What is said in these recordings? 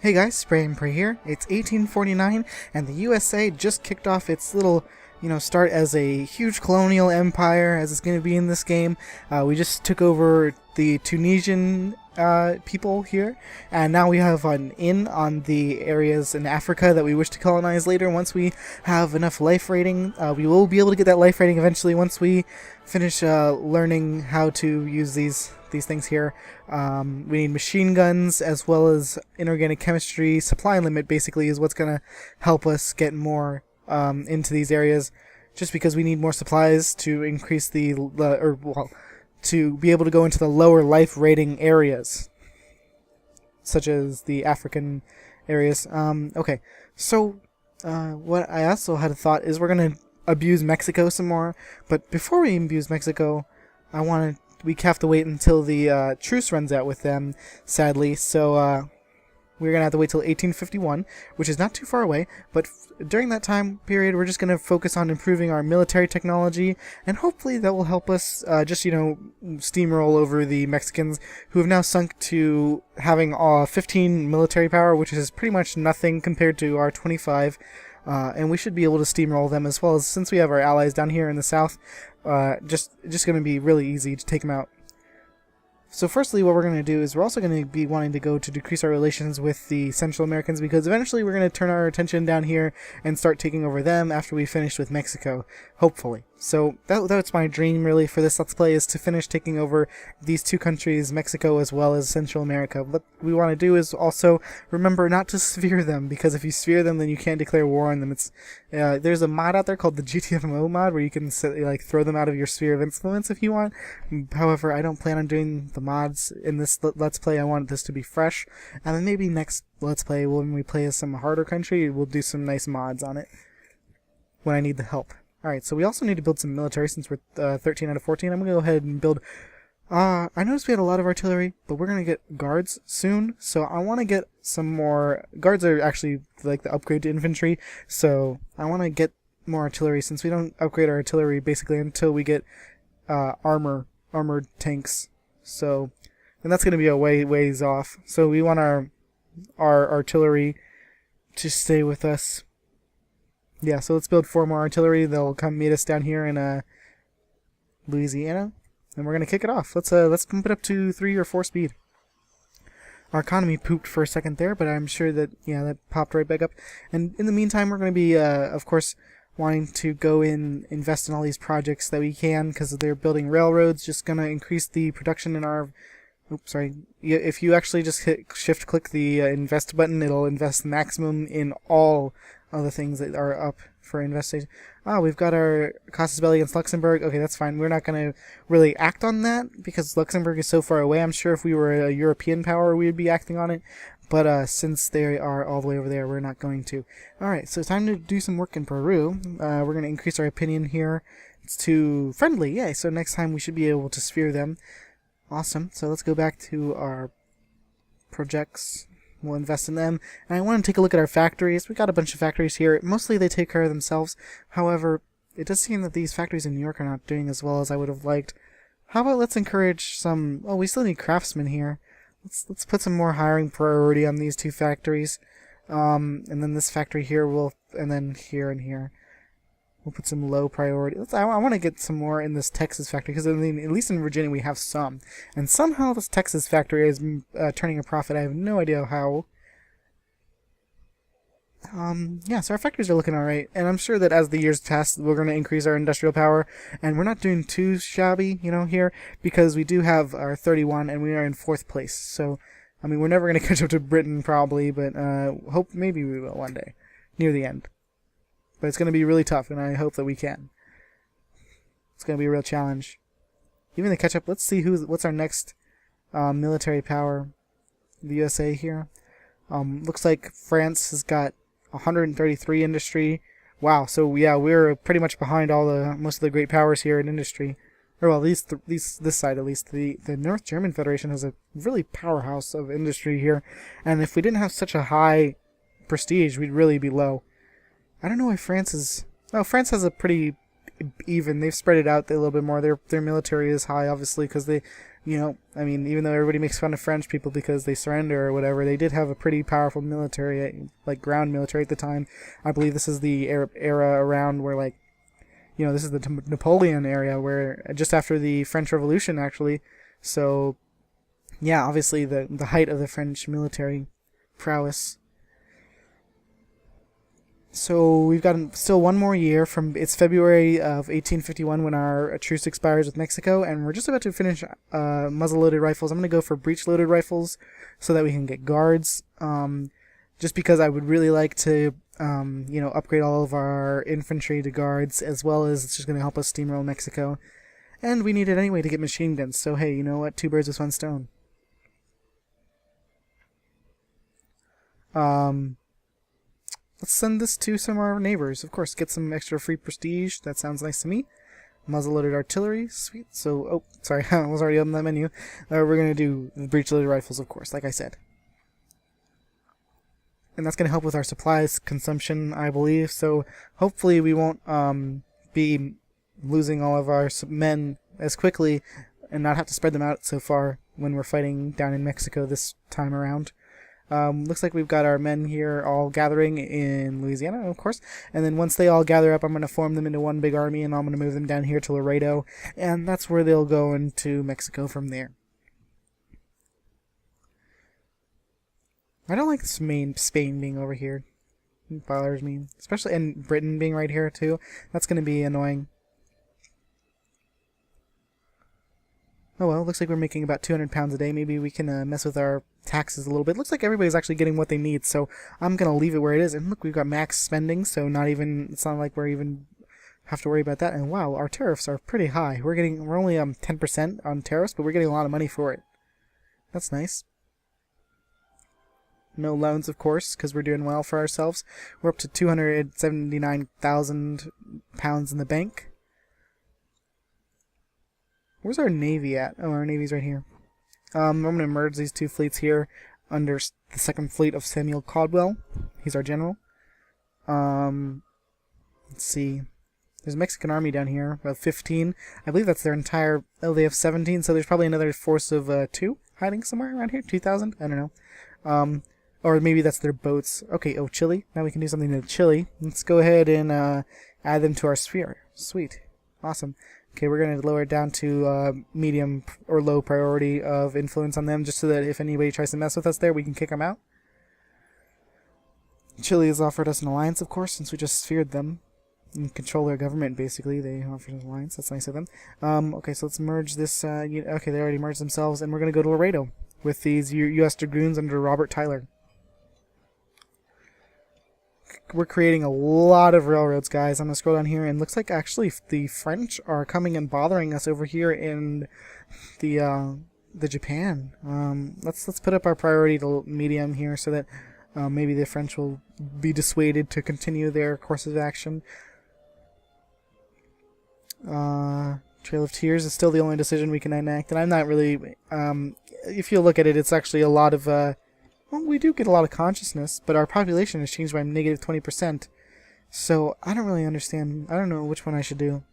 Hey guys, Spray and Pray here. It's 1849, and the USA just kicked off its little, start as a huge colonial empire, as it's going to be in this game. We just took over the Tunisian people here, and now we have an in on the areas in Africa that we wish to colonize later. Once we have enough life rating, we will be able to get that life rating eventually once we finish learning how to use these things here. We need machine guns as well as inorganic chemistry. Supply limit basically is what's going to help us get more into these areas, just because we need more supplies to increase to be able to go into the lower life rating areas, such as the African areas. Okay, so what I also had a thought is we're going to abuse Mexico some more, but before we abuse Mexico, we have to wait until the truce runs out with them, sadly. So we're going to have to wait till 1851, which is not too far away. But during that time period, we're just going to focus on improving our military technology, and hopefully that will help us steamroll over the Mexicans, who have now sunk to having 15 military power, which is pretty much nothing compared to our 25. And we should be able to steamroll them, as well as, since we have our allies down here in the south, just going to be really easy to take them out. So firstly, what we're going to do is we're also going to be wanting to go to decrease our relations with the Central Americans, because eventually we're going to turn our attention down here and start taking over them after we finish with Mexico, hopefully. So that's my dream really for this Let's Play, is to finish taking over these two countries, Mexico as well as Central America. What we want to do is also remember not to sphere them, because if you sphere them, then you can't declare war on them. It's there's a mod out there called the GTFMO mod where you can throw them out of your sphere of influence if you want. However, I don't plan on doing the mods in this Let's Play. I want this to be fresh, and then maybe next Let's Play, when we play as some harder country, we'll do some nice mods on it when I need the help. Alright, so we also need to build some military since we're 13 out of 14. I'm going to go ahead and build... I noticed we had a lot of artillery, but we're going to get guards soon, so I want to get some more... Guards are actually like the upgrade to infantry, so I want to get more artillery, since we don't upgrade our artillery basically until we get armored tanks. So, and that's going to be a ways off. So we want our artillery to stay with us. Yeah, so let's build 4 more artillery. They'll come meet us down here in Louisiana, and we're gonna kick it off. Let's pump it up to 3 or 4 speed. Our economy pooped for a second there, but I'm sure that that popped right back up. And in the meantime, we're gonna be of course wanting to go invest in all these projects that we can, because they're building railroads. Just gonna increase the production in our... Oops, sorry. If you actually just hit shift click the invest button, it'll invest maximum in all of the things that are up for investing. We've got our Casus Belli against Luxembourg. Okay, that's fine. We're not going to really act on that because Luxembourg is so far away. I'm sure if we were a European power, we would be acting on it. But since they are all the way over there, we're not going to. Alright, so it's time to do some work in Peru. We're going to increase our opinion here. It's to friendly. Yay, so next time we should be able to sphere them. Awesome. So let's go back to our projects. We'll invest in them. And I want to take a look at our factories. We've got a bunch of factories here. Mostly they take care of themselves. However, it does seem that these factories in New York are not doing as well as I would have liked. How about let's encourage some... Oh, we still need craftsmen here. Let's put some more hiring priority on these 2 factories. And then this factory here and then here and here. We'll put some low priority. I want to get some more in this Texas factory, because at least in Virginia we have some. And somehow this Texas factory is turning a profit. I have no idea how. Yeah, so our factories are looking alright. And I'm sure that as the years pass, we're going to increase our industrial power. And we're not doing too shabby, here, because we do have our 31 and we are in 4th place. So, I mean, we're never going to catch up to Britain probably, but hope maybe we will one day, near the end. But it's going to be really tough, and I hope that we can. It's going to be a real challenge. Even to catch up, let's see what's our next military power. The USA here. Looks like France has got 133 industry. Wow, so yeah, we're pretty much behind most of the great powers here in industry. Or well, this side at least. The North German Federation has a really powerhouse of industry here, and if we didn't have such a high prestige, we'd really be low. I don't know why France is... Oh, France has a pretty even. They've spread it out a little bit more. Their military is high, obviously, because You know, I mean, even though everybody makes fun of French people because they surrender or whatever, they did have a pretty powerful military, like ground military at the time. I believe this is the era around where, like, you know, this is the Napoleon area where just after the French Revolution, actually. So, yeah, obviously the height of the French military prowess. So we've got still one more year from it's February of 1851 when our truce expires with Mexico, and we're just about to finish muzzle-loaded rifles. I'm going to go for breech-loaded rifles so that we can get guards. Just because I would really like to, you know, upgrade all of our infantry to guards, as well as it's just going to help us steamroll Mexico. And we need it anyway to get machine guns. So hey, you know what? Two birds with one stone. Let's send this to some of our neighbors. Of course, get some extra free prestige. That sounds nice to me. Muzzle-loaded artillery. Sweet. So, oh, sorry, I was already on that menu. We're going to do the breech-loaded rifles, of course, like I said. And that's going to help with our supplies consumption, I believe. So, hopefully we won't be losing all of our men as quickly and not have to spread them out so far when we're fighting down in Mexico this time around. Looks like we've got our men here all gathering in Louisiana, of course. And then once they all gather up, I'm going to form them into one big army, and I'm going to move them down here to Laredo. And that's where they'll go into Mexico from there. I don't like Spain being over here. It bothers me. Especially, and Britain being right here, too. That's going to be annoying. Oh well, looks like we're making about 200 pounds a day. Maybe we can mess with our taxes a little bit. Looks like everybody's actually getting what they need, so I'm going to leave it where it is. And look, we've got max spending, so it's not like we're even have to worry about that. And wow, our tariffs are pretty high. We're only 10% on tariffs, but we're getting a lot of money for it. That's nice. No loans, of course, because we're doing well for ourselves. We're up to 279,000 pounds in the bank. Where's our navy at? Oh, our navy's right here. I'm going to merge these two fleets here under the second fleet of Samuel Caldwell. He's our general. Let's see. There's a Mexican army down here, about 15. I believe that's their entire... Oh, they have 17, so there's probably another force of 2 hiding somewhere around here. 2,000? I don't know. Or maybe that's their boats. Okay, oh, Chile. Now we can do something to Chile. Let's go ahead and add them to our sphere. Sweet. Awesome. Okay, we're going to lower it down to medium or low priority of influence on them, just so that if anybody tries to mess with us there, we can kick them out. Chile has offered us an alliance, of course, since we just sphered them. And control their government, basically. They offered an alliance. That's nice of them. Okay, so let's merge this. Okay, they already merged themselves, and we're going to go to Laredo with these U.S. Dragoons under Robert Tyler. We're creating a lot of railroads, guys. I'm going to scroll down here, and it looks like actually the French are coming and bothering us over here in the Japan. Let's put up our priority to medium here so that maybe the French will be dissuaded to continue their course of action. Trail of Tears is still the only decision we can enact, and I'm not really... if you look at it, it's actually a lot of... well, we do get a lot of consciousness, but our population has changed by negative 20%. So, I don't really understand. I don't know which one I should do.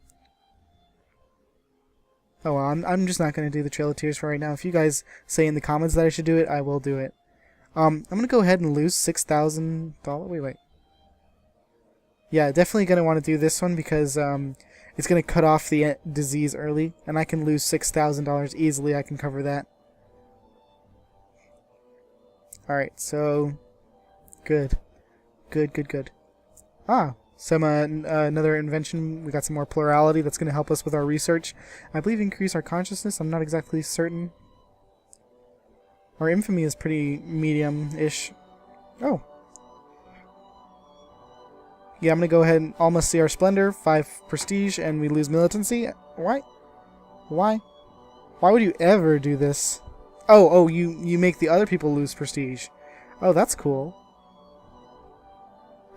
Oh, well, I'm just not going to do the Trail of Tears for right now. If you guys say in the comments that I should do it, I will do it. I'm going to go ahead and lose $6,000. Wait. Yeah, definitely going to want to do this one because it's going to cut off the disease early, and I can lose $6,000 easily. I can cover that. Alright, so... Good. Good. Ah, some another invention. We got some more plurality that's going to help us with our research. I believe increase our consciousness. I'm not exactly certain. Our infamy is pretty medium-ish. Oh. Yeah, I'm going to go ahead and almost see our splendor. 5 prestige, and we lose militancy. Why? Why would you ever do this? Oh, you make the other people lose prestige. Oh, that's cool.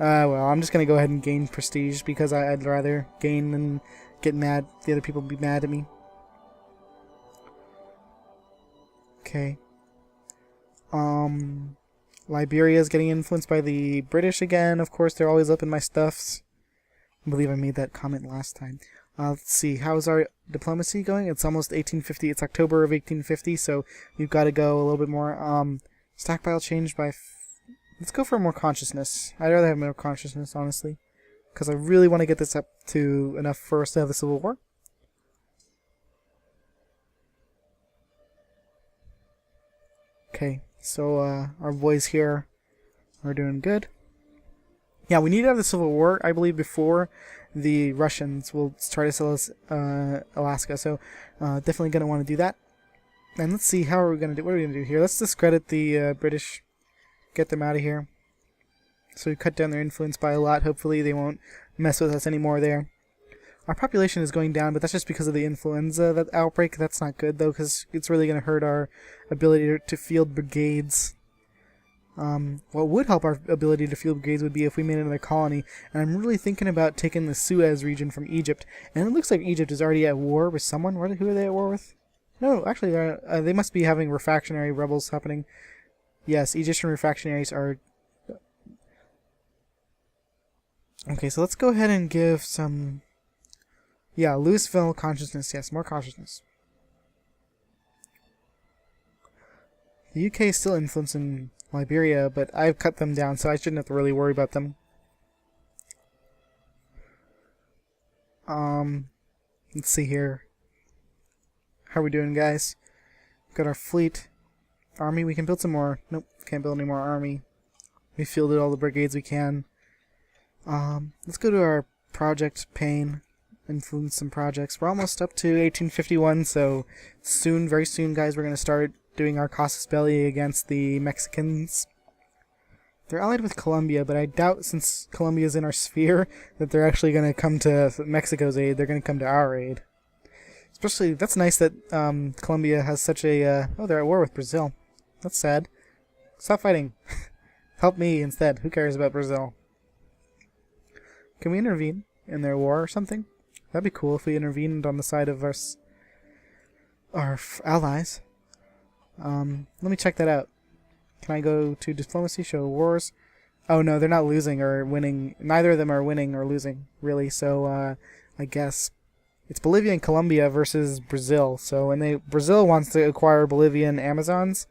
Well, I'm just going to go ahead and gain prestige because I'd rather gain than get mad. The other people be mad at me. Okay. Liberia is getting influenced by the British again. Of course, they're always up in my stuffs. I believe I made that comment last time. Let's see, how's our diplomacy going? It's almost 1850. It's October of 1850, so we've got to go a little bit more. Stockpile changed by... Let's go for more consciousness. I'd rather have more consciousness, honestly, because I really want to get this up to enough for us to have the Civil War. Okay, so our boys here are doing good. Yeah, we need to have the Civil War, I believe, before the Russians will try to sell us Alaska. So definitely going to want to do that. And let's see, how are we going to do? What are we going to do here? Let's discredit the British. Get them out of here. So we cut down their influence by a lot. Hopefully they won't mess with us anymore there. Our population is going down, but that's just because of the influenza outbreak. That's not good, though, because it's really going to hurt our ability to field brigades. What would help our ability to field brigades would be if we made another colony, and I'm really thinking about taking the Suez region from Egypt, and it looks like Egypt is already at war with someone. Who are they at war with? No, actually, they must be having refractionary rebels happening. Yes, Egyptian refractionaries are... Okay, so let's go ahead and give some... Yeah, Louisville consciousness. Yes, more consciousness. The UK is still influencing Liberia, but I've cut them down, so I shouldn't have to really worry about them. Let's see here. How are we doing, guys? Got our fleet. Army, we can build some more. Nope, can't build any more army. We fielded all the brigades we can. Let's go to our project pane. Influence some projects. We're almost up to 1851, so soon, very soon, guys, we're going to start doing our casus belli against the Mexicans. They're allied with Colombia, but I doubt, since Colombia's in our sphere, that they're actually going to come to Mexico's aid. They're going to come to our aid. Especially, that's nice that Colombia has such a... oh, they're at war with Brazil. That's sad. Stop fighting. Help me instead. Who cares about Brazil? Can we intervene in their war or something? That'd be cool if we intervened on the side of our allies. Let me check that out. Can I go to diplomacy, show wars? Oh no, they're not losing or winning. Neither of them are winning or losing, really. So I guess it's Bolivia and Colombia versus Brazil. So Brazil wants to acquire Bolivian Amazons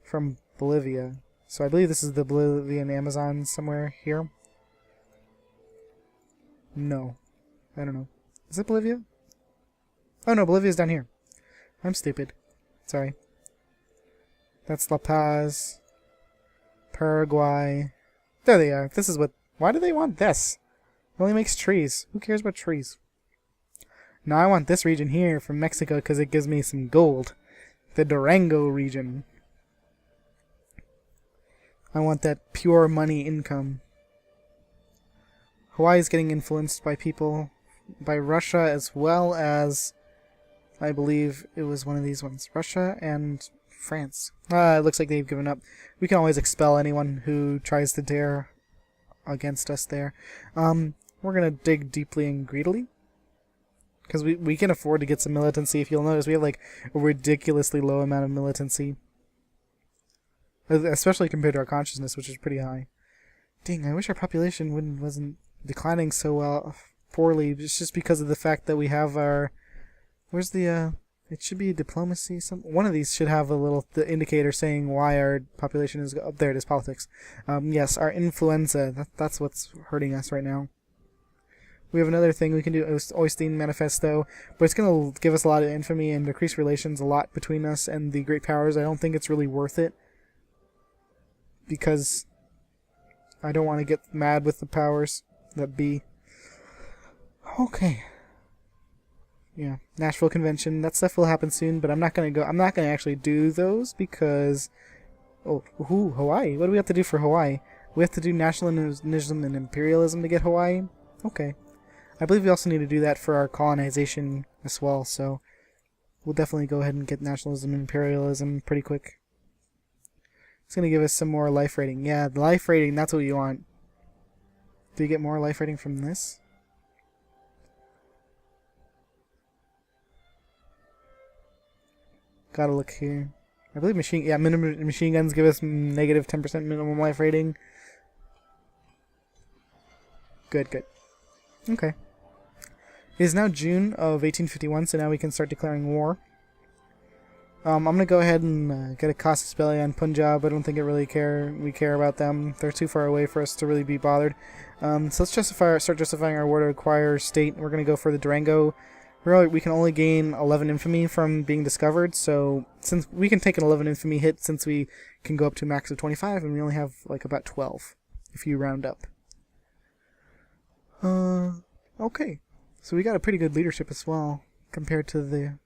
from Bolivia. So I believe this is the Bolivian Amazon somewhere here. No. I don't know. Is it Bolivia? Oh no, Bolivia's down here. I'm stupid. Sorry. That's La Paz. Paraguay. There they are. This is what... Why do they want this? It only makes trees. Who cares about trees? Now I want this region here from Mexico because it gives me some gold. The Durango region. I want that pure money income. Hawaii is getting influenced by people... by Russia, as well as, I believe it was one of these ones, Russia and France. It looks like they've given up. We can always expel anyone who tries to dare against us there. We're gonna dig deeply and greedily, because we can afford to get some militancy. If you'll notice, we have like a ridiculously low amount of militancy, especially compared to our consciousness, which is pretty high. Dang, I wish our population wasn't declining so poorly. It's just because of the fact that we have our... Where's the... It should be diplomacy. One of these should have the indicator saying why our population is... Oh, there it is, politics. Yes, our influenza. That's what's hurting us right now. We have another thing we can do, Oystein Manifesto, but it's going to give us a lot of infamy and decrease relations a lot between us and the great powers. I don't think it's really worth it, because I don't want to get mad with the powers that be. Okay. Yeah, Nashville Convention. That stuff will happen soon, but I'm not gonna actually do those because... Oh, Hawaii. What do we have to do for Hawaii? We have to do nationalism and imperialism to get Hawaii? Okay. I believe we also need to do that for our colonization as well, so... We'll definitely go ahead and get nationalism and imperialism pretty quick. It's gonna give us some more life rating. Yeah, the life rating, that's what you want. Do you get more life rating from this? Gotta look here. I believe machine guns give us negative 10% minimum life rating. Good. Okay. It is now June of 1851, so now we can start declaring war. I'm going to go ahead and get a casus belli on Punjab. I don't think we care about them. They're too far away for us to really be bothered. So let's start justifying our war to acquire state. We're going to go for the Durango. We can only gain 11 infamy from being discovered, so since we can take an 11 infamy hit, since we can go up to a max of 25, and we only have like about 12, if you round up. Okay. So we got a pretty good leadership as well, compared to the...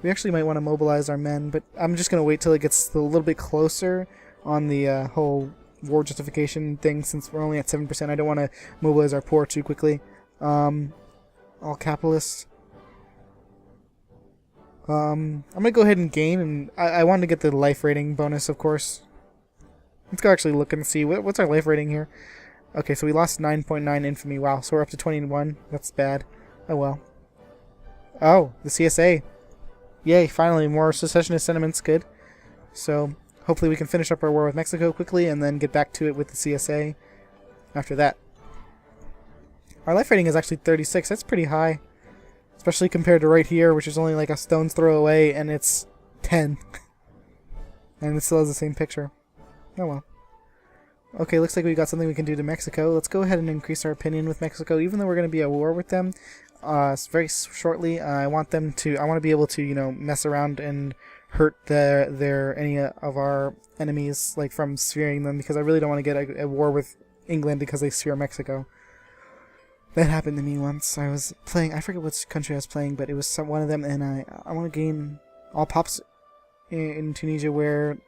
We actually might want to mobilize our men, but I'm just going to wait till it gets a little bit closer on the whole war justification thing, since we're only at 7%. I don't want to mobilize our poor too quickly. All capitalists. I'm going to go ahead and gain, and I want to get the life rating bonus, of course. Let's go actually look and see. What's our life rating here? Okay, so we lost 9.9 infamy. Wow, so we're up to 21. That's bad. Oh well. Oh, the CSA. Yay, finally, more secessionist sentiments. Good. So, hopefully we can finish up our war with Mexico quickly and then get back to it with the CSA after that. Our life rating is actually 36. That's pretty high. Especially compared to right here, which is only like a stone's throw away, and it's 10. And it still has the same picture. Oh well. Okay, looks like we got something we can do to Mexico. Let's go ahead and increase our opinion with Mexico, even though we're going to be at war with them. Very shortly, I want to be able to, mess around and hurt any of our enemies, like from sphering them, because I really don't want to get a war with England because they sphere Mexico. That happened to me once. I was playing, I forget which country I was playing, but it was one of them, and I want to gain all pops in Tunisia where...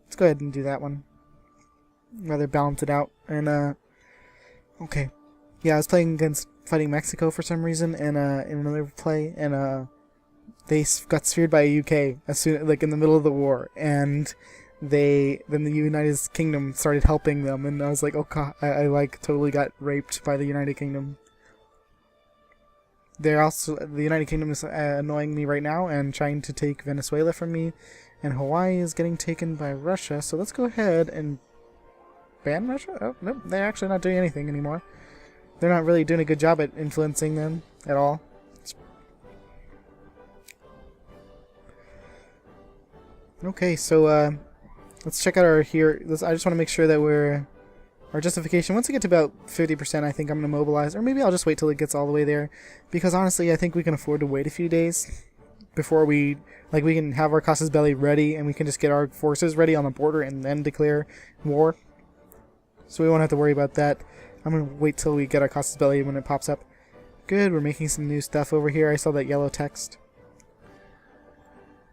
Let's go ahead and do that one. Rather balance it out. And, okay. Yeah, I was fighting Mexico for some reason, and in another play, and they got sphered by a UK as soon, like in the middle of the war, and then the United Kingdom started helping them, and I was like, oh god, I like totally got raped by the United Kingdom. The United Kingdom is annoying me right now and trying to take Venezuela from me, and Hawaii is getting taken by Russia. So let's go ahead and ban Russia. Oh nope, they're actually not doing anything anymore. They're not really doing a good job at influencing them at all. Okay, so let's check out our here. I just want to make sure that our justification. Once we get to about 50%, I think I'm going to mobilize, or maybe I'll just wait till it gets all the way there, because honestly, I think we can afford to wait a few days before we can have our casus belli ready, and we can just get our forces ready on the border and then declare war. So we won't have to worry about that. I'm going to wait till we get our casus belli when it pops up. Good, we're making some new stuff over here. I saw that yellow text.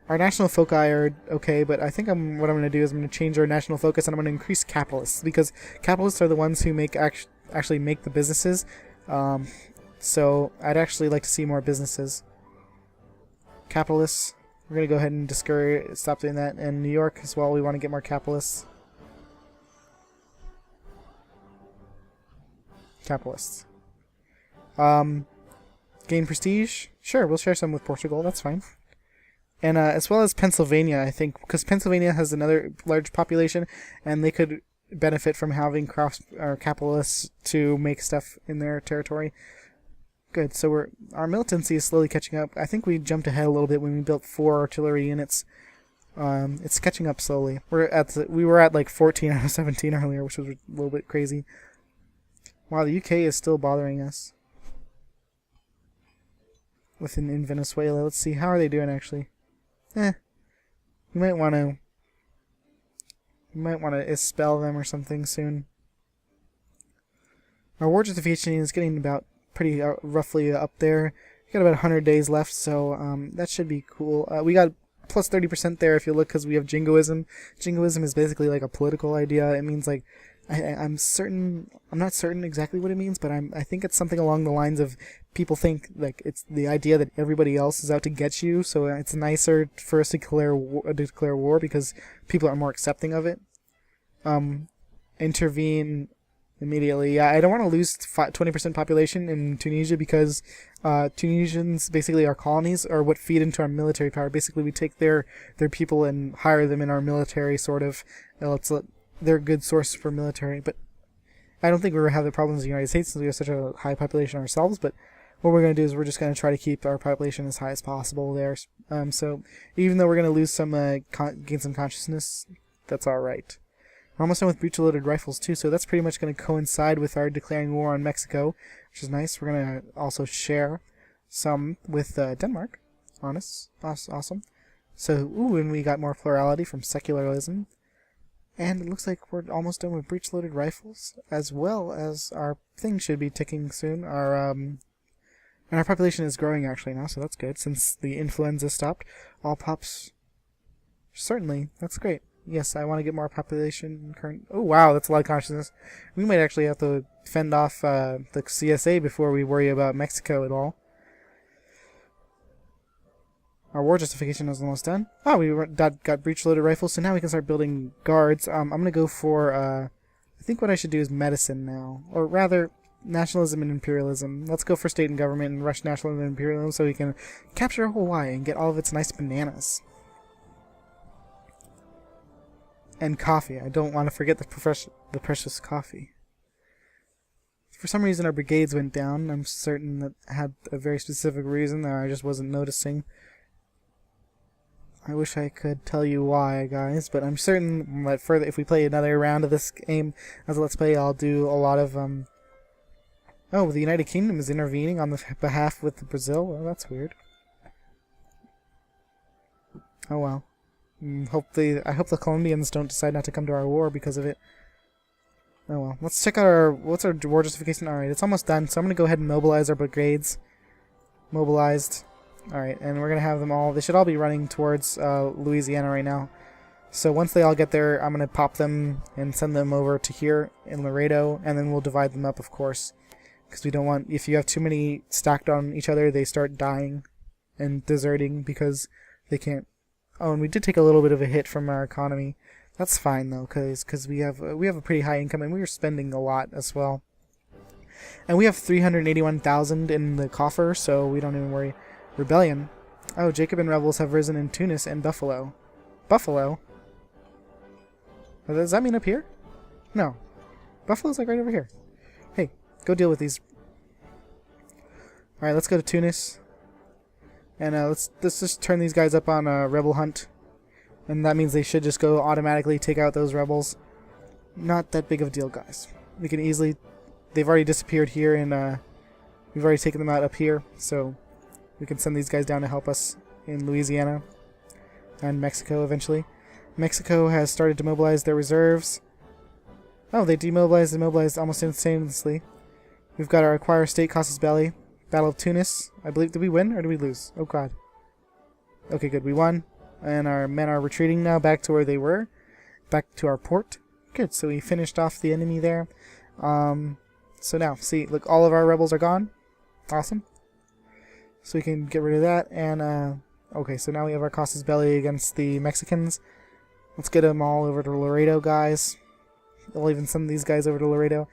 Our national foci are okay, but I think what I'm going to do is I'm going to change our national focus, and I'm going to increase capitalists, because capitalists are the ones who actually make the businesses. So I'd actually like to see more businesses. Capitalists. We're going to go ahead and stop doing that. And New York as well, we want to get more capitalists. Capitalists. Gain prestige? Sure, we'll share some with Portugal, that's fine. And as well as Pennsylvania, I think, because Pennsylvania has another large population, and they could benefit from having capitalists to make stuff in their territory. Good, so our militancy is slowly catching up. I think we jumped ahead a little bit when we built 4 artillery units. It's catching up slowly. We were at like 14 out of 17 earlier, which was a little bit crazy. Wow, the UK is still bothering us. In Venezuela. Let's see, how are they doing actually? You might want to expel them or something soon. Our war justification is getting about pretty roughly up there. We got about 100 days left, so that should be cool. We got plus 30% there if you look, because we have jingoism. Jingoism is basically like a political idea. It means like I'm not certain exactly what it means, but I think it's something along the lines of people think like it's the idea that everybody else is out to get you, so it's nicer for us to declare war because people are more accepting of it. Intervene immediately. Yeah, I don't want to lose 20% population in Tunisia, because Tunisians basically are colonies, or what feed into our military power. Basically, we take their people and hire them in our military, sort of. They're a good source for military, but I don't think we're going to have the problems in the United States since we have such a high population ourselves, but what we're going to do is we're just going to try to keep our population as high as possible there. So even though we're going to lose some, gain some consciousness, that's alright. We're almost done with breech-loaded rifles too, so that's pretty much going to coincide with our declaring war on Mexico, which is nice. We're going to also share some with Denmark. Awesome. So, and we got more plurality from secularism. And it looks like we're almost done with breech-loaded rifles, as well as our thing should be ticking soon. And our population is growing actually now, so that's good, since the influenza stopped. All pups, certainly, that's great. Yes, I want to get more population current. Oh wow, that's a lot of consciousness. We might actually have to fend off the CSA before we worry about Mexico at all. Our war justification is almost done. Oh, we got breech-loaded rifles, so now we can start building guards. I'm going to go for, I think what I should do is medicine now. Or rather, nationalism and imperialism. Let's go for state and government and rush nationalism and imperialism so we can capture Hawaii and get all of its nice bananas. And coffee. I don't want to forget the precious coffee. For some reason our brigades went down. I'm certain that had a very specific reason that I just wasn't noticing. I wish I could tell you why, guys, but I'm certain that further, if we play another round of this game as a Let's Play, I'll do a lot of, Oh, the United Kingdom is intervening on the behalf with Brazil? Well, that's weird. Oh well. I hope the Colombians don't decide not to come to our war because of it. Oh well. Let's check out what's our war justification? Alright, it's almost done, so I'm going to go ahead and mobilize our brigades. Mobilized. Alright, and we're going to have them all, they should all be running towards Louisiana right now. So once they all get there, I'm going to pop them and send them over to here in Laredo, and then we'll divide them up, of course. Because we don't want, if you have too many stacked on each other, they start dying and deserting because they can't. Oh, and we did take a little bit of a hit from our economy. That's fine though, because we have a pretty high income and we were spending a lot as well. And we have 381,000 in the coffer, so we don't even worry. Rebellion. Oh, Jacobin rebels have risen in Tunis and Buffalo. Buffalo? Does that mean up here? No. Buffalo's like right over here. Hey, go deal with these. Alright, let's go to Tunis. And let's just turn these guys up on a rebel hunt. And that means they should just go automatically take out those rebels. Not that big of a deal, guys. We can easily... They've already disappeared here, and we've already taken them out up here, so we can send these guys down to help us in Louisiana and Mexico eventually. Mexico has started to mobilize their reserves. Oh, they demobilized and mobilized almost instantaneously. We've got our acquire state Casus Belli. Battle of Tunis. I believe, did we win or did we lose? Oh god. Okay, good. We won. And our men are retreating now back to where they were. Back to our port. Good. So we finished off the enemy there. So now, see, look, all of our rebels are gone. Awesome. So we can get rid of that. And, okay, so now we have our Casus Belli against the Mexicans. Let's get them all over to Laredo, guys. We'll even send these guys over to Laredo.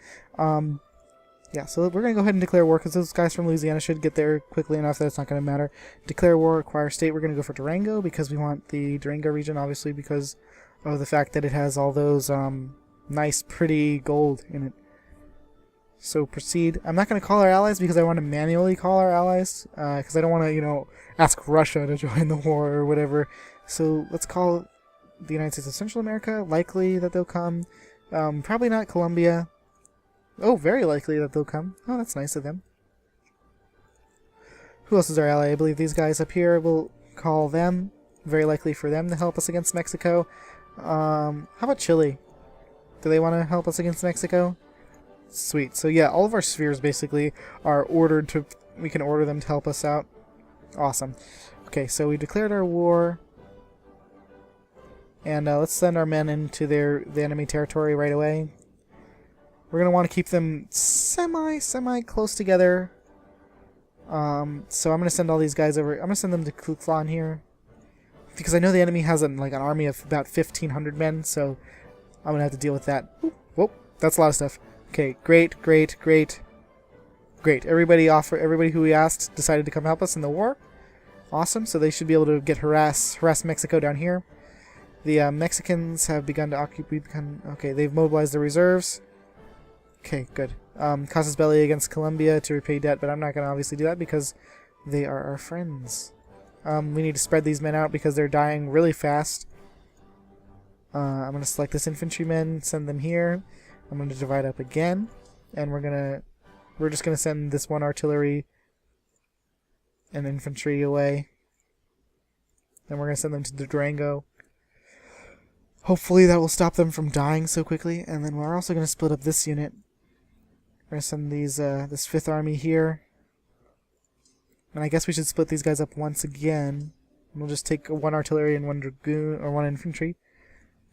Yeah, so we're going to go ahead and declare war, because those guys from Louisiana should get there quickly enough that it's not going to matter. Declare war, acquire state. We're going to go for Durango, because we want the Durango region, obviously, because of the fact that it has all those nice, pretty gold in it. So proceed. I'm not going to call our allies, because I want to manually call our allies, because I don't want to, you know, ask Russia to join the war or whatever. So let's call the United States of Central America. Likely that they'll come. Probably not Colombia. Oh, very likely that they'll come. Oh, that's nice of them. Who else is our ally? I believe these guys up here. We'll call them. Very likely for them to help us against Mexico. How about Chile? Do they want to help us against Mexico? Sweet. So yeah, all of our spheres basically are ordered to... We can order them to help us out. Awesome. Okay, so we declared our war. And let's send our men into the enemy territory right away. We're going to want to keep them semi close together. So I'm going to send all these guys over. I'm going to send them to Ku Klux here. Because I know the enemy has an army of about 1,500 men, so I'm going to have to deal with that. Whoop, that's a lot of stuff. Okay, great. Everybody who we asked decided to come help us in the war. Awesome, so they should be able to get harass Mexico down here. The Mexicans have begun to occupy... Okay, they've mobilized their reserves. Okay, good. Casus Belli against Colombia to repay debt, but I'm not going to obviously do that because they are our friends. We need to spread these men out because they're dying really fast. I'm going to select this infantryman, send them here. I'm going to divide up again, and we're just going to send this one artillery and infantry away. Then we're going to send them to the Durango. Hopefully that will stop them from dying so quickly, and then we're also going to split up this unit. We're going to send these this 5th Army here. And I guess we should split these guys up once again. We'll just take 1 artillery and 1 dragoon, or 1 infantry.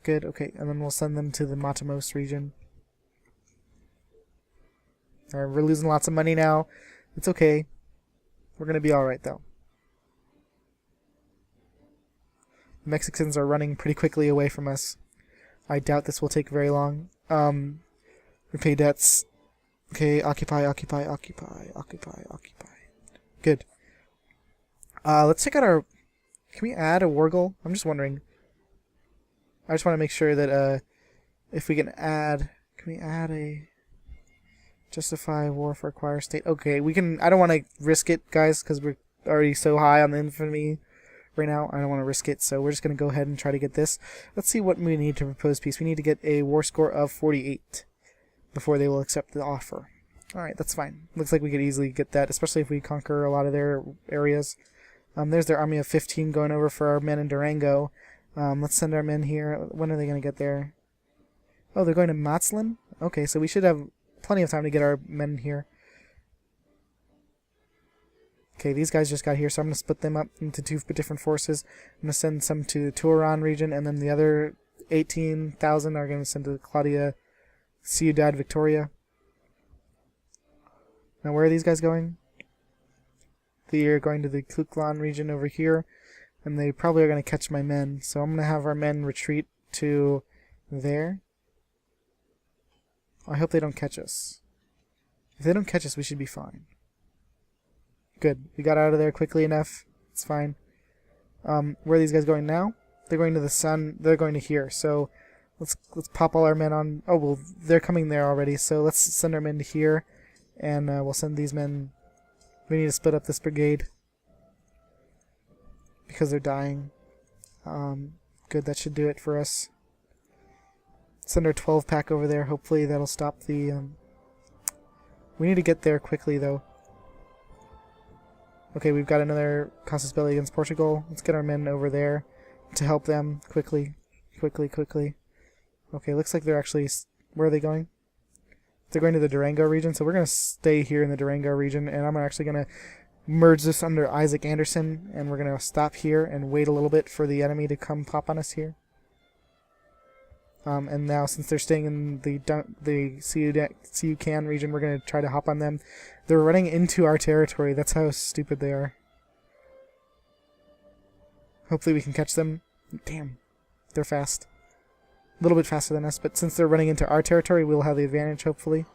Good, okay, and then we'll send them to the Matamos region. Alright, we're losing lots of money now. It's okay. We're going to be alright, though. The Mexicans are running pretty quickly away from us. I doubt this will take very long. Repay debts. Okay, occupy. Good. Let's check out our... Can we add a Wargle? I'm just wondering. I just want to make sure that if we can add... Can we add a... Justify war for acquire state? Okay, we can... I don't want to risk it, guys, because we're already so high on the infamy right now. I don't want to risk it, so we're just going to go ahead and try to get this. Let's see what we need to propose peace. We need to get a war score of 48 before they will accept the offer. Alright, that's fine. Looks like we could easily get that, especially if we conquer a lot of their areas. There's their army of 15 going over for our men in Durango. Let's send our men here. When are they going to get there? Oh, they're going to Matzlin? Okay, so we should have plenty of time to get our men here. Okay, these guys just got here, so I'm going to split them up into 2 different forces. I'm going to send some to the Turan region, and then the other 18,000 are going to send to Claudia Ciudad Victoria. Now, where are these guys going? They are going to the Kluclan region over here, and they probably are going to catch my men. So I'm going to have our men retreat to there. I hope they don't catch us. If they don't catch us, we should be fine. Good. We got out of there quickly enough. It's fine. Where are these guys going now? They're going to the sun. They're going to here. So let's pop all our men on. Oh, well, they're coming there already. So let's send our men to here. And we'll send these men... We need to split up this brigade. Because they're dying. Good, that should do it for us. Send our 12-pack over there. Hopefully that'll stop the... We need to get there quickly, though. Okay, we've got another Casus Belli against Portugal. Let's get our men over there to help them quickly. Quickly. Okay, looks like they're actually... Where are they going? They're going to the Durango region, so we're going to stay here in the Durango region, and I'm actually going to merge this under Isaac Anderson, and we're going to stop here and wait a little bit for the enemy to come pop on us here. And now, since they're staying in the Ciucan region, we're going to try to hop on them. They're running into our territory. That's how stupid they are. Hopefully we can catch them. Damn. They're fast. A little bit faster than us, but since they're running into our territory, we'll have the advantage, hopefully.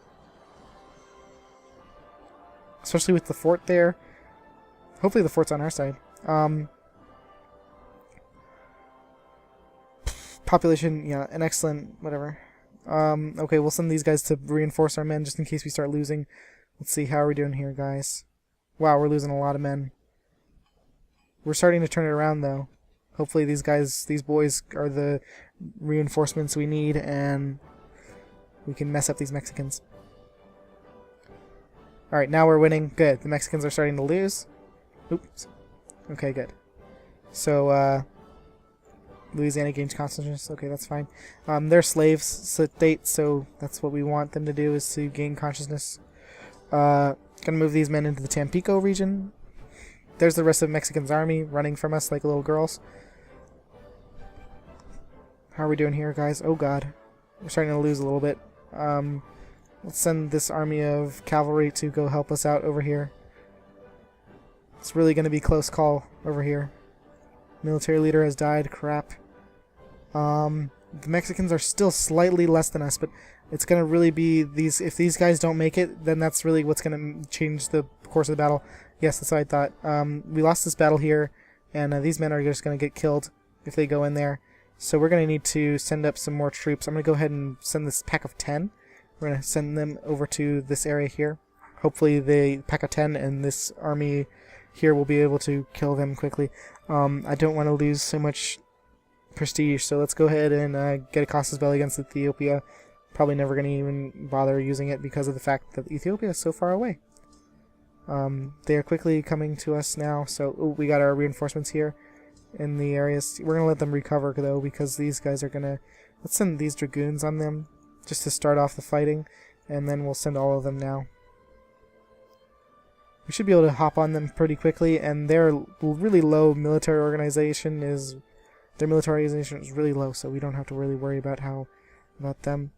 Especially with the fort there. Hopefully the fort's on our side. Population, yeah, an excellent, whatever. Okay, we'll send these guys to reinforce our men just in case we start losing. Let's see, how are we doing here, guys? Wow, we're losing a lot of men. We're starting to turn it around, though. Hopefully these boys are the reinforcements we need, and we can mess up these Mexicans. Alright, now we're winning. Good. The Mexicans are starting to lose. Oops. Okay, good. So, Louisiana gains consciousness. Okay, that's fine. They're slaves state, so that's what we want them to do, is to gain consciousness. Gonna move these men into the Tampico region. There's the rest of Mexican's army running from us like little girls. How are we doing here, guys? Oh god. We're starting to lose a little bit. Let's send this army of cavalry to go help us out over here. It's really going to be close call over here. Military leader has died. Crap. The Mexicans are still slightly less than us, but it's going to really be these... If these guys don't make it, then that's really what's going to change the course of the battle. Yes, that's what I thought. We lost this battle here, and these men are just going to get killed if they go in there. So we're going to need to send up some more troops. I'm going to go ahead and send this pack of 10 We're going to send them over to this area here. Hopefully the Pack-10 and this army here will be able to kill them quickly. I don't want to lose so much prestige, so let's go ahead and get a Casus Belli against Ethiopia. Probably never going to even bother using it because of the fact that Ethiopia is so far away. They are quickly coming to us now, so we got our reinforcements here in the areas. We're going to let them recover, though, because these guys are going to... Let's send these Dragoons on them, just to start off the fighting, and then we'll send all of them now. We should be able to hop on them pretty quickly, and their really low military organization is... Their military organization is really low, so we don't have to really worry about them.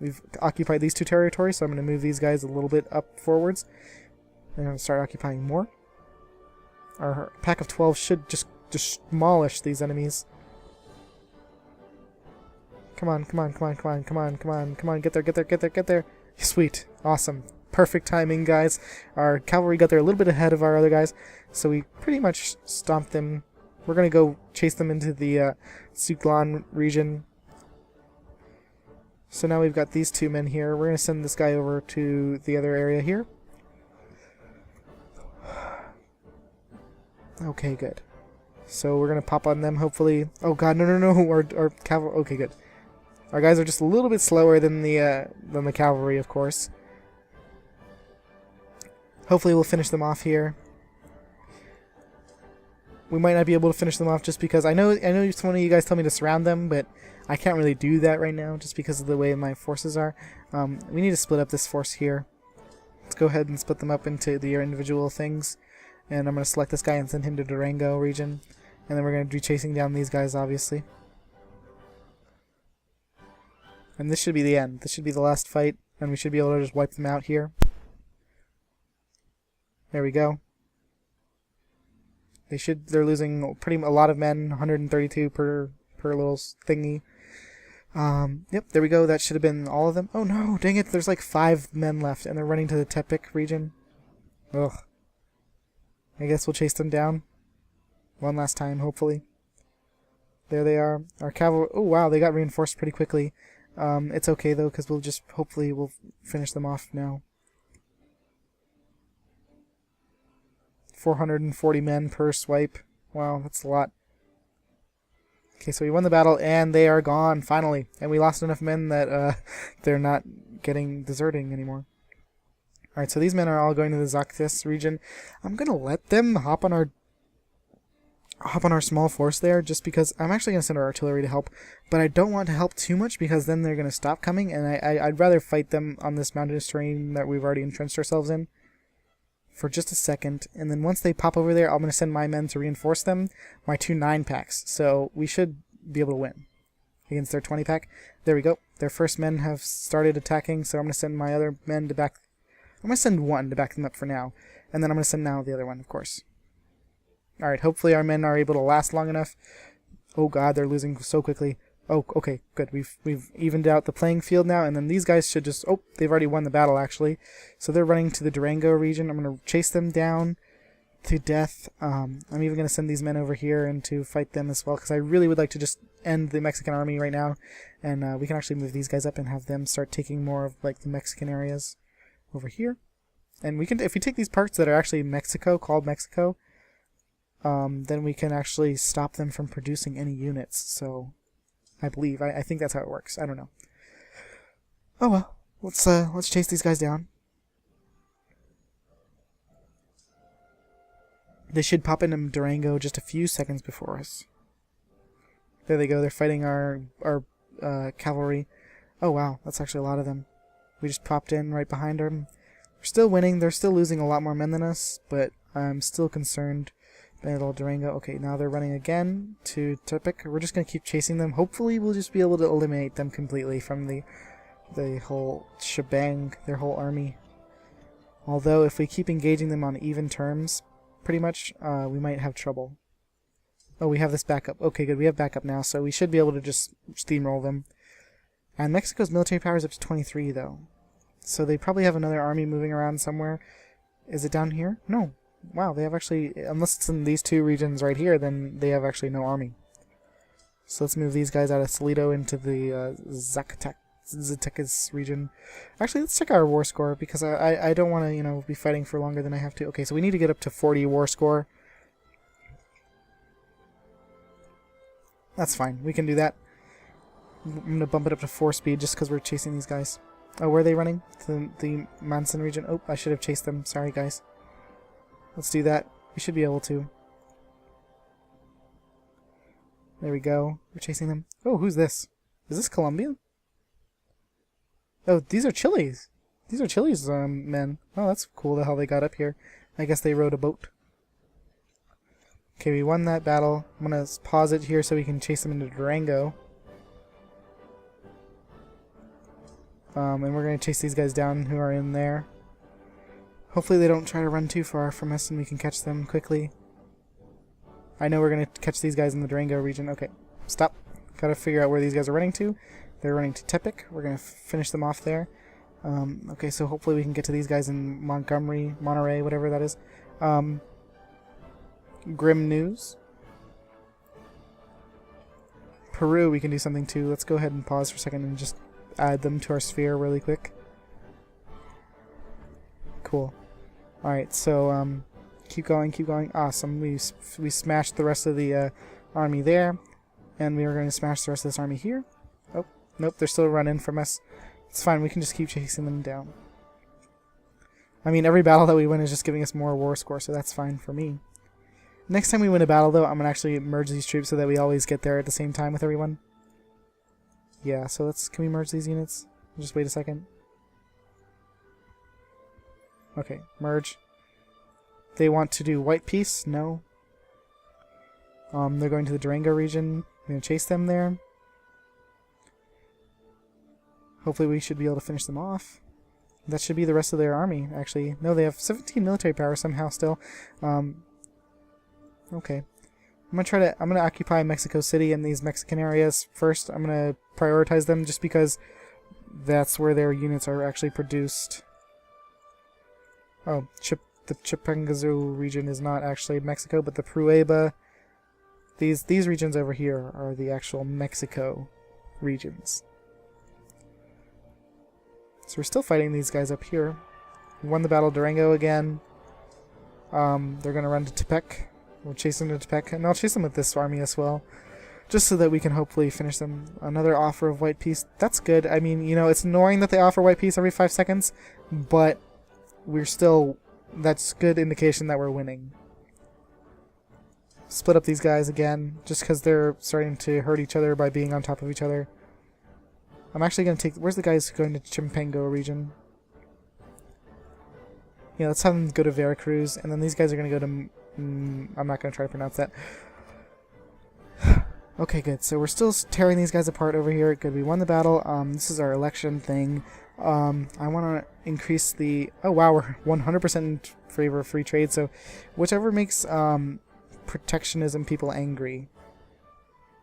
We've occupied these two territories, so I'm going to move these guys a little bit up forwards. And start occupying more. Our pack of 12 should just demolish these enemies. Come on, come on, come on, come on, come on, come on, come on, get there, get there, get there, get there. Sweet. Awesome. Perfect timing, guys. Our cavalry got there a little bit ahead of our other guys, so we pretty much stomped them. We're going to go chase them into the Suklan region. So now we've got these two men here. We're going to send this guy over to the other area here. Okay, good. So we're going to pop on them, hopefully. Oh god, no, no, no. Our cavalry... Okay, good. Our guys are just a little bit slower than the cavalry, of course. Hopefully we'll finish them off here. We might not be able to finish them off just because... I know some of you guys tell me to surround them, but I can't really do that right now just because of the way my forces are. We need to split up this force here. Let's go ahead and split them up into the individual things. And I'm going to select this guy and send him to Durango region. And then we're going to be chasing down these guys, obviously. And this should be the end. This should be the last fight. And we should be able to just wipe them out here. There we go. They're losing a lot of men. 132 per little thingy. Yep, there we go. That should have been all of them. Oh no, dang it. There's like 5 men left. And they're running to the Tepik region. Ugh. I guess we'll chase them down one last time, hopefully. There they are. Our cavalry... Oh, wow, they got reinforced pretty quickly. It's okay, though, because hopefully we'll finish them off now. 440 men per swipe. Wow, that's a lot. Okay, so we won the battle, and they are gone, finally. And we lost enough men that they're not deserting anymore. Alright, so these men are all going to the Zaktis region. I'm going to let them hop on our small force there, just because I'm actually going to send our artillery to help, but I don't want to help too much because then they're going to stop coming, and I'd rather fight them on this mountainous terrain that we've already entrenched ourselves in for just a second, and then once they pop over there, I'm going to send my men to reinforce them, my 2 9-packs, so we should be able to win against their 20-pack. There we go. Their first men have started attacking, so I'm going to send my other men to back... I'm going to send one to back them up for now, and then I'm going to send now the other one, of course. Alright, hopefully our men are able to last long enough. Oh god, they're losing so quickly. Oh, okay, good. We've evened out the playing field now, and then these guys should just... Oh, they've already won the battle, actually. So they're running to the Durango region. I'm going to chase them down to death. I'm even going to send these men over here and to fight them as well, because I really would like to just end the Mexican army right now, and we can actually move these guys up and have them start taking more of like the Mexican areas over here. And we can, if we take these parts that are actually Mexico, called Mexico, then we can actually stop them from producing any units. So I believe, I think that's how it works. I don't know. Oh well, let's chase these guys down. They should pop into Durango just a few seconds before us. There they go. They're fighting our cavalry. Oh wow, that's actually a lot of them. We just popped in right behind them. We're still winning. They're still losing a lot more men than us, but I'm still concerned. Battle Durango. Okay, now they're running again to Tepik. We're just going to keep chasing them. Hopefully we'll just be able to eliminate them completely from the whole shebang, their whole army. Although if we keep engaging them on even terms, pretty much, we might have trouble. Oh, we have this backup. Okay, good. We have backup now, so we should be able to just steamroll them. And Mexico's military power is up to 23, though. So they probably have another army moving around somewhere. Is it down here? No. Wow, they have actually... Unless it's in these two regions right here, then they have actually no army. So let's move these guys out of Toledo into the Zatekis region. Actually, let's check our war score, because I don't want to, you know, be fighting for longer than I have to. Okay, so we need to get up to 40 war score. That's fine. We can do that. I'm going to bump it up to 4 speed just because we're chasing these guys. Oh, where are they running? To the Manson region. Oh, I should have chased them. Sorry, guys. Let's do that. We should be able to. There we go. We're chasing them. Oh, who's this? Is this Colombia? Oh, these are Chile's. These are Chile's men. Oh, that's cool how they got up here. I guess they rowed a boat. Okay, we won that battle. I'm going to pause it here so we can chase them into Durango. And we're going to chase these guys down who are in there. Hopefully they don't try to run too far from us and we can catch them quickly. I know we're going to catch these guys in the Durango region. Okay, stop. Gotta figure out where these guys are running to. They're running to Tepic. We're going to finish them off there. Okay, so hopefully we can get to these guys in Montgomery, Monterey, whatever that is. Grim News. Peru, we can do something too. Let's go ahead and pause for a second and just add them to our sphere really quick. Cool. Alright, so keep going, keep going. Awesome. We smashed the rest of the army there. And we are going to smash the rest of this army here. Oh, nope, they're still running from us. It's fine, we can just keep chasing them down. I mean, every battle that we win is just giving us more war score, so that's fine for me. Next time we win a battle, though, I'm going to actually merge these troops so that we always get there at the same time with everyone. Yeah, so can we merge these units? Just wait a second. Okay, merge. They want to do white peace? No. They're going to the Durango region. I'm going to chase them there. Hopefully we should be able to finish them off. That should be the rest of their army, actually. No, they have 17 military power somehow still. Okay. I'm gonna occupy Mexico City and these Mexican areas first. I'm gonna prioritize them just because that's where their units are actually produced. Oh, the Chipangazu region is not actually Mexico, but the Prueba. These regions over here are the actual Mexico regions. So we're still fighting these guys up here. We won the Battle of Durango again. They're gonna run to Tepec. We'll chase them to Tepec, and I'll chase them with this army as well, just so that we can hopefully finish them. Another offer of white peace. That's good. I mean, you know, it's annoying that they offer white peace every 5 seconds, but we're still... that's good indication that we're winning. Split up these guys again, just because they're starting to hurt each other by being on top of each other. I'm actually going to take... where's the guys going to Chimpango region? Yeah, let's have them go to Veracruz, and then these guys are going to go to... I'm not going to try to pronounce that. Okay, good. So we're still tearing these guys apart over here. Good, we won the battle. This is our election thing. I want to increase the... oh, wow, we're 100% in favor of free trade, so whichever makes protectionism people angry.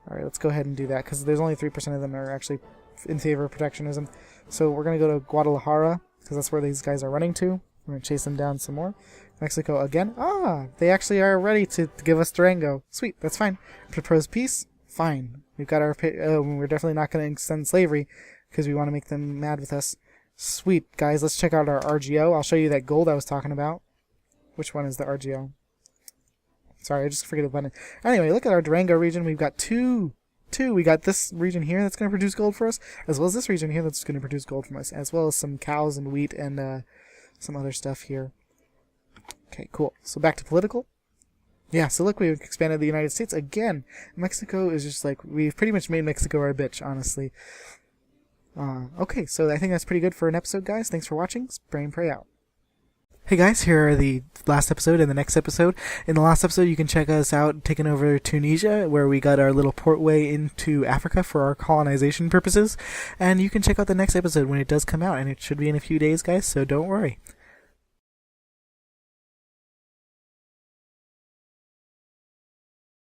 Alright, let's go ahead and do that, because there's only 3% of them that are actually in favor of protectionism. So we're going to go to Guadalajara, because that's where these guys are running to. We're going to chase them down some more. Mexico again. Ah, they actually are ready to give us Durango. Sweet, that's fine. Propose peace? Fine. We've got our... we're definitely not going to extend slavery, because we want to make them mad with us. Sweet, guys, let's check out our RGO. I'll show you that gold I was talking about. Which one is the RGO? Sorry, I just forget the button. Anyway, look at our Durango region. We've got two. We got this region here that's going to produce gold for us, as well as this region here that's going to produce gold for us, as well as some cows and wheat and some other stuff here. Okay, cool. So back to political. Yeah, so look, we've expanded the United States again. Mexico is just like, we've pretty much made Mexico our bitch, honestly. Okay, so I think that's pretty good for an episode, guys. Thanks for watching. Spray and pray out. Hey guys, here are the last episode and the next episode. In the last episode, you can check us out taking over Tunisia, where we got our little portway into Africa for our colonization purposes. And you can check out the next episode when it does come out, and it should be in a few days, guys, so don't worry.